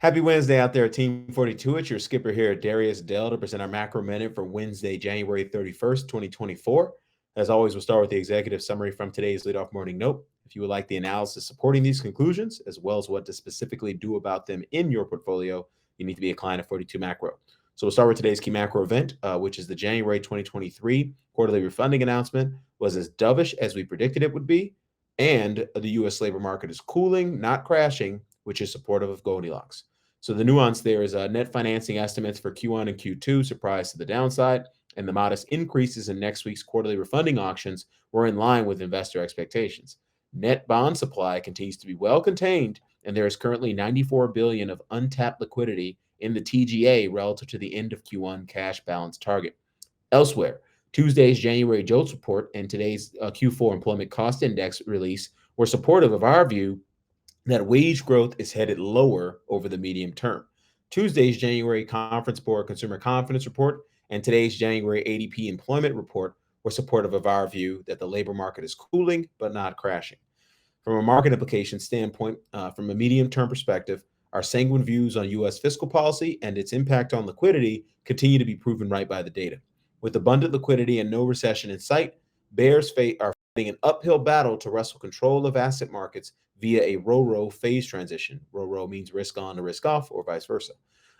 Happy Wednesday out there, Team 42. It's your skipper here, Darius Dale, to present our macro minute for Wednesday, January 31st, 2024. As always, we'll start with the executive summary from today's leadoff morning note. If you would like the analysis supporting these conclusions, as well as what to specifically do about them in your portfolio, you need to be a client of 42 Macro. So we'll start with today's key macro event, which is the January 2023 quarterly refunding announcement was as dovish as we predicted it would be, and the U.S. labor market is cooling, not crashing, which is supportive of Goldilocks. So the nuance there is net financing estimates for Q1 and Q2 surprised to the downside, and the modest increases in next week's quarterly refunding auctions were in line with investor expectations. Net bond supply continues to be well contained, and there is currently 94 billion of untapped liquidity in the TGA relative to the end of Q1 cash balance target. Elsewhere, Tuesday's January JOLTS report and today's Q4 employment cost index release were supportive of our view that wage growth is headed lower over the medium term. Tuesday's January Conference Board Consumer Confidence Report and today's January ADP Employment Report were supportive of our view that the labor market is cooling but not crashing. From a market implication standpoint, from a medium-term perspective, our sanguine views on U.S. fiscal policy and its impact on liquidity continue to be proven right by the data. With abundant liquidity and no recession in sight, bears are fighting an uphill battle to wrestle control of asset markets via a row-row phase transition. Row-row means risk on to risk off or vice versa.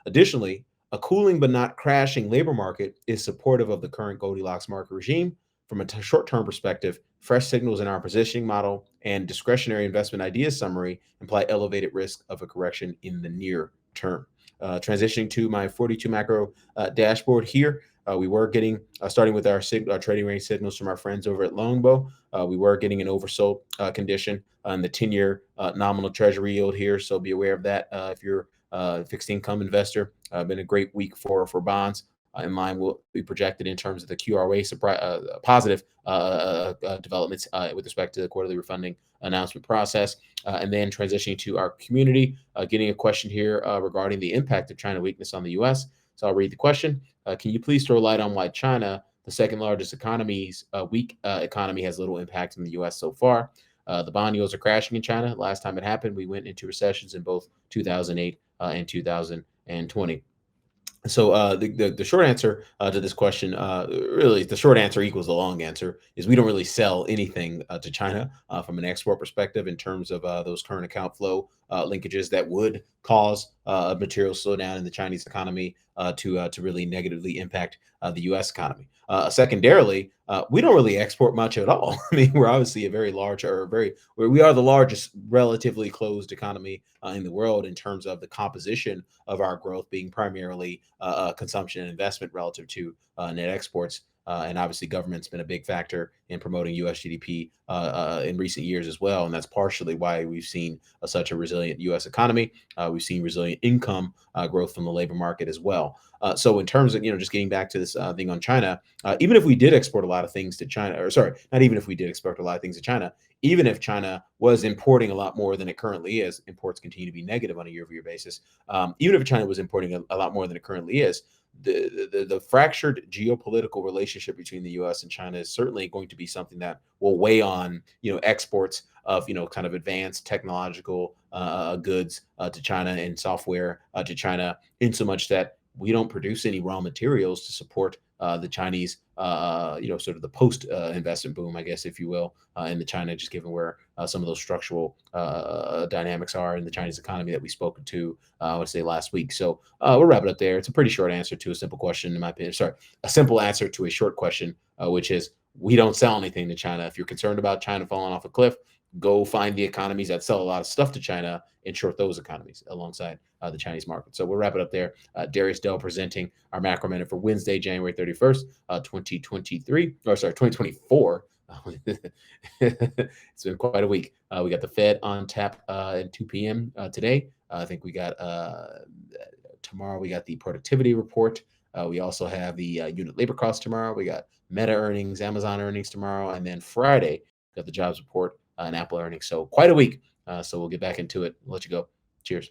Additionally, a cooling but not crashing labor market is supportive of the current Goldilocks market regime. From a short-term perspective, fresh signals in our positioning model and discretionary investment ideas summary imply elevated risk of a correction in the near term. Transitioning to my 42 macro dashboard here, we were getting, starting with our trading range signals from our friends over at Longbow, we were getting an oversold condition on the 10-year nominal treasury yield here. So be aware of that if you're a fixed income investor. Been a great week for bonds. In line will be projected in terms of the QRA positive developments with respect to the quarterly refunding announcement process. And then transitioning to our community, getting a question here regarding the impact of China weakness on the U.S. So I'll read the question. Can you please throw light on why China, the second largest economy's weak economy, has little impact in the U.S. so far? The bond yields are crashing in China. Last time it happened, we went into recessions in both 2008 and 2020. So the short answer to this question, really, the short answer equals the long answer, is we don't really sell anything to China from an export perspective in terms of those current account flow linkages that would cause a material slowdown in the Chinese economy to really negatively impact the U.S. economy. Secondarily, we don't really export much at all. I mean, we're obviously a very large, we are the largest relatively closed economy in the world in terms of the composition of our growth being primarily consumption and investment relative to net exports. And obviously, government's been a big factor in promoting U.S. GDP in recent years as well. And that's partially why we've seen such a resilient U.S. economy. We've seen resilient income growth from the labor market as well. So in terms of, just getting back to this thing on China, even if we did export a lot of things to China, or sorry, not even if we did export a lot of things to China, even if China was importing a lot more than it currently is, imports continue to be negative on a year-over-year basis. Even if China was importing a lot more than it currently is, the fractured geopolitical relationship between the U.S. and China is certainly going to be something that will weigh on exports of kind of advanced technological goods to China and software to China, in so much that we don't produce any raw materials to support the Chinese, sort of the post investment boom, I guess, if you will, in the China, just given where some of those structural dynamics are in the Chinese economy that we spoke to, I would say last week. So we'll wrap it up there. It's a pretty short answer to a simple question, in my opinion. Sorry, a simple answer to a short question, which is we don't sell anything to China. If you're concerned about China falling off a cliff, go find the economies that sell a lot of stuff to China and short those economies alongside the Chinese market. So we'll wrap it up there. Darius Dale presenting our macro minute for Wednesday, January 31st, 2024. It's been quite a week. We got the Fed on tap at 2 p.m. Today. I think we got tomorrow, we got the productivity report. We also have the unit labor cost tomorrow. We got Meta earnings, Amazon earnings tomorrow. And then Friday, we got the jobs report and Apple earnings. So quite a week. So we'll get back into it. I'll let you go. Cheers.